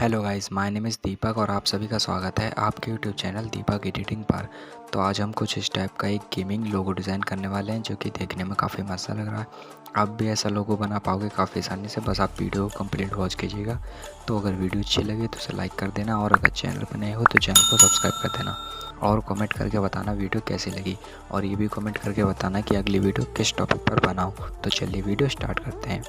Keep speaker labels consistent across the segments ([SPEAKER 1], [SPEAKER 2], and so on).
[SPEAKER 1] Hello guys, my name is Deepak और आप सभी का स्वागत है आपके यूट्यूब चैनल दीपक एडिटिंग पर। तो आज हम कुछ इस टाइप का एक गेमिंग लोगो डिज़ाइन करने वाले हैं जो कि देखने में काफ़ी मस्त लग रहा है। आप भी ऐसा लोगो बना पाओगे काफ़ी आसानी से, बस आप वीडियो को कंप्लीट वॉच कीजिएगा। तो अगर वीडियो अच्छी लगे तो उसे लाइक कर देना और अगर चैनल पर नए हो तो चैनल को सब्सक्राइब कर देना और कमेंट करके बताना वीडियो कैसी लगी, और ये भी कमेंट करके बताना कि अगली वीडियो किस टॉपिक पर बनाऊँ। तो चलिए वीडियो स्टार्ट करते हैं।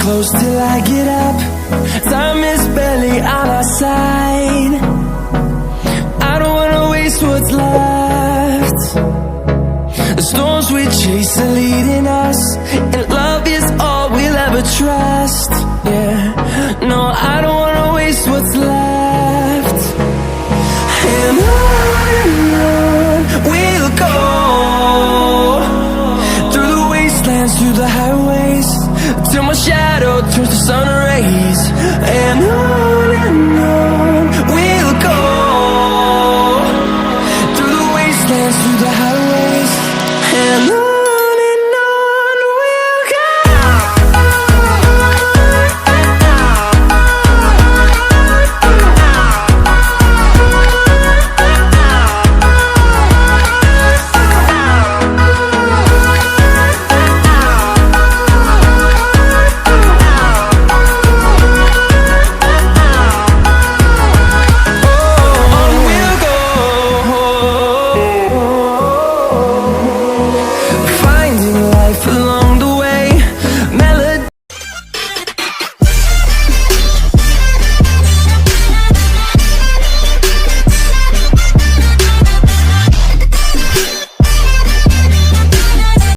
[SPEAKER 2] Close till I get up. Time is barely on our side. I don't wanna waste what's left. The storms we chase are leading us, and